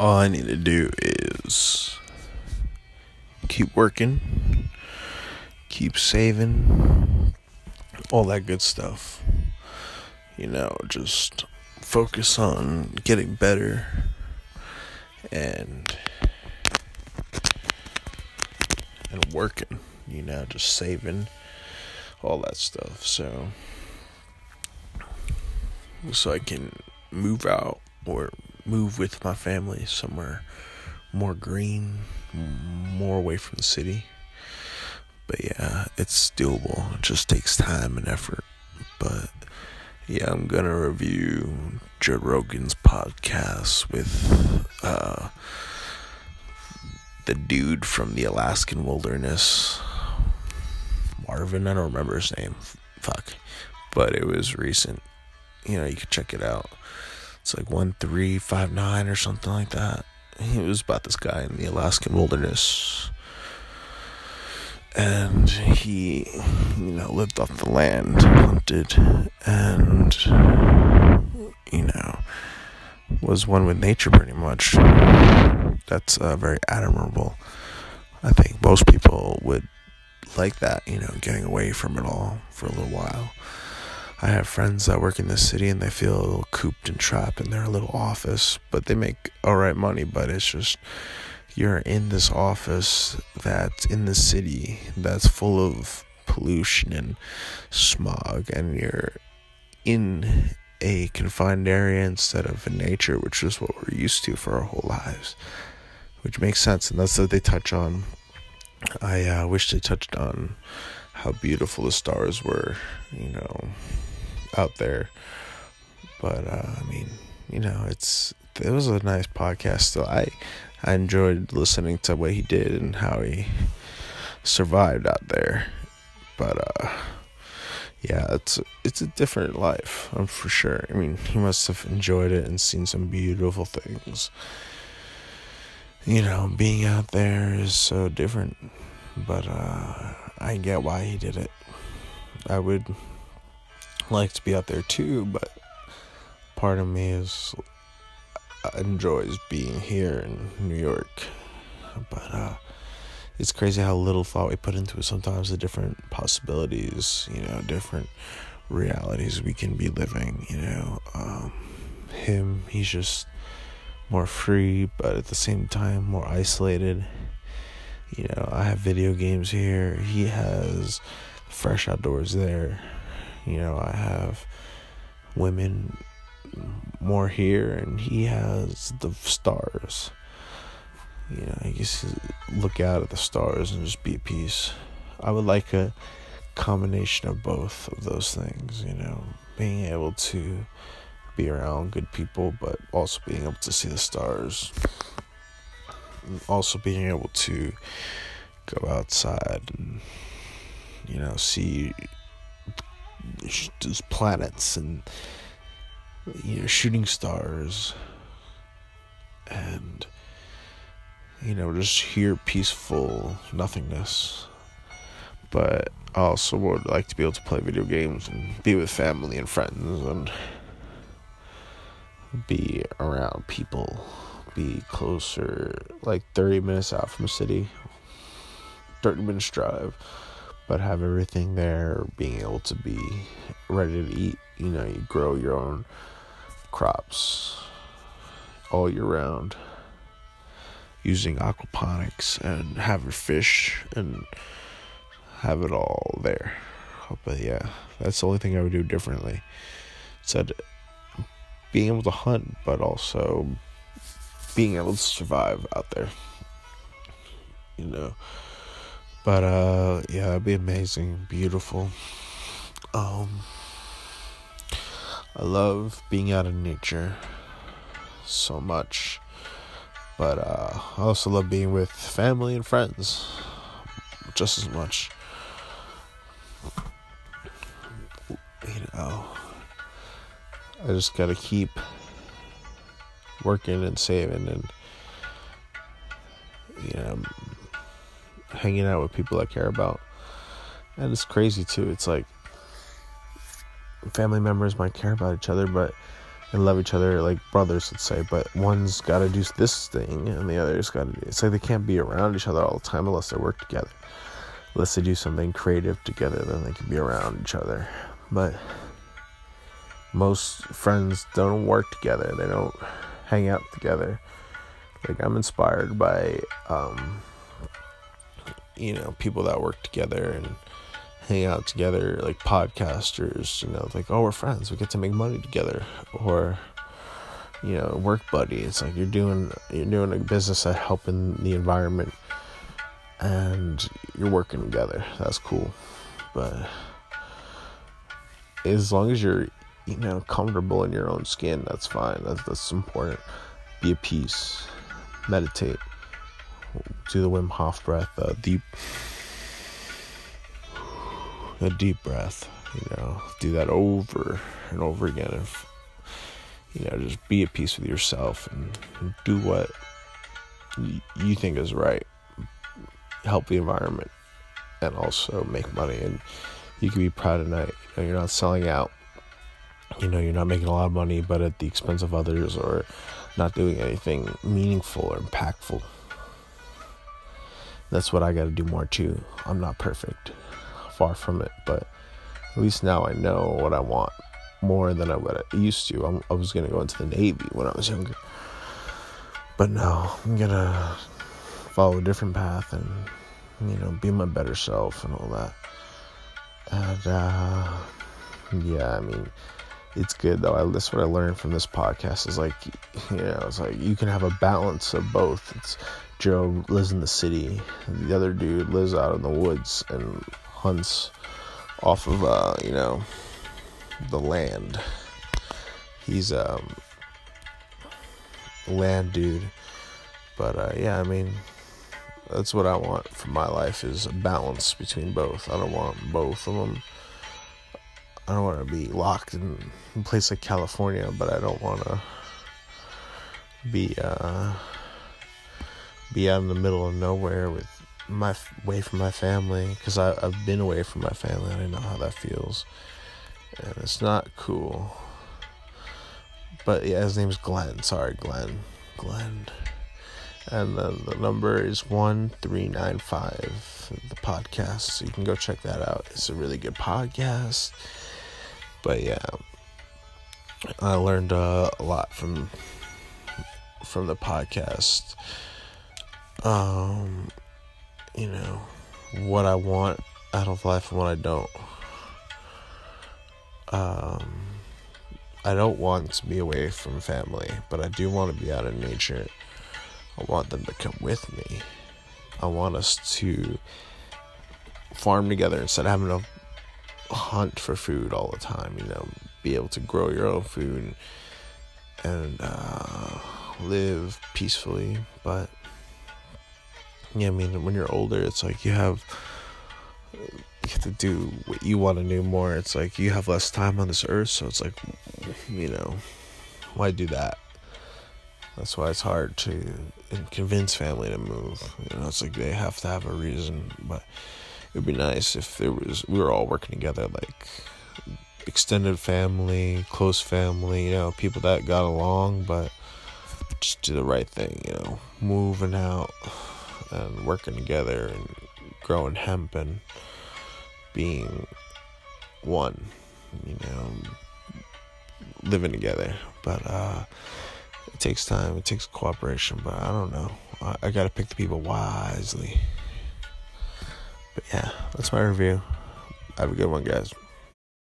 All I need to do is keep working, keep saving, all that good stuff. Just focus on getting better and working, just saving, all that stuff. So I can move out or move with my family somewhere more green, more away from the city. But yeah, it's doable. It just takes time and effort. But yeah, I'm gonna review Joe Rogan's podcast with the dude from the Alaskan wilderness, Marvin. I don't remember his name. Fuck. But it was recent. You could check it out. It's like 1359 or something like that. It was about this guy in the Alaskan wilderness. And he, lived off the land, hunted, and, was one with nature pretty much. That's very admirable. I think most people would like that, getting away from it all for a little while. I have friends that work in the city and they feel a little cooped and trapped in their little office, but they make alright money. But it's just, you're in this office that's in the city that's full of pollution and smog, and you're in a confined area instead of in nature, which is what we're used to for our whole lives, which makes sense. And that's what they touch on. I wish they touched on how beautiful the stars were, out there. But it was a nice podcast still. I enjoyed listening to what he did and how he survived out there. But yeah, it's a different life, for sure. He must have enjoyed it and seen some beautiful things. Being out there is so different, but I get why he did it. I would like to be out there too, but part of me enjoys being here in New York. But it's crazy how little thought we put into it sometimes, the different possibilities, different realities we can be living. He's just more free, but at the same time more isolated. I have video games here, he has fresh outdoors there. I have women more here, and he has the stars. He gets to look out at the stars and just be at peace. I would like a combination of both of those things, being able to be around good people, but also being able to see the stars, and also being able to go outside and see those planets and shooting stars, and just hear peaceful nothingness. But I also would like to be able to play video games and be with family and friends and be around people, be closer, like 30 minutes out from the city, 30 minutes drive, but have everything there, being able to be ready to eat. You grow your own crops all year round using aquaponics, and have your fish and have it all there. But yeah, that's the only thing I would do differently. Said being able to hunt, but also being able to survive out there. But yeah, that'd be amazing, beautiful. I love being out in nature so much, but I also love being with family and friends just as much. I just gotta keep working and saving and hanging out with people I care about. And it's crazy too. It's like family members might care about each other, but and love each other like brothers, let's say, but one's got to do this thing and the other's got to do, it's like they can't be around each other all the time unless they work together. Unless they do something creative together, then they can be around each other. But most friends don't work together. They don't hang out together. Like, I'm inspired by people that work together and hang out together, like podcasters, like, oh, we're friends, we get to make money together. Or work buddy. It's like you're doing a business at helping the environment and you're working together. That's cool. But as long as you're comfortable in your own skin, that's fine. That's important. Be at peace. Meditate. Do the Wim Hof breath, a deep breath. Do that over and over again. Just be at peace with yourself and do what you think is right. Help the environment and also make money, and you can be proud of that. You're not selling out. You're not making a lot of money, but at the expense of others, or not doing anything meaningful or impactful. That's what I got to do more too. I'm not perfect, far from it, but at least now I know what I want more than I used to. I was gonna go into the Navy when I was younger, but now I'm gonna follow a different path and be my better self and all that. And it's good though. That's what I learned from this podcast, is like, it's like you can have a balance of both. It's Joe lives in the city, the other dude lives out in the woods and hunts off of the land. He's a land dude. But that's what I want for my life, is a balance between both. I don't want both of them. I don't want to be locked in a place like California, but I don't want to be out in the middle of nowhere away from my family, because I've been away from my family and I know how that feels, and it's not cool. But yeah, his name's Glenn. Sorry, Glenn. And the number is 1395, the podcast, so you can go check that out. It's a really good podcast. But yeah, I learned a lot from the podcast. What I want out of life and what I don't. I don't want to be away from family, but I do want to be out in nature. I want them to come with me. I want us to farm together instead of having to hunt for food all the time. Be able to grow your own food and live peacefully. But when you're older, it's like you have to do what you want to do more. It's like you have less time on this earth, so it's like, why do that? That's why it's hard to convince family to move. It's like they have to have a reason. But it would be nice if we were all working together, like extended family, close family, people that got along, but just do the right thing, moving out and working together and growing hemp and being one, living together. But it takes time, it takes cooperation, but I don't know. I gotta pick the people wisely. But yeah, that's my review. Have a good one, guys.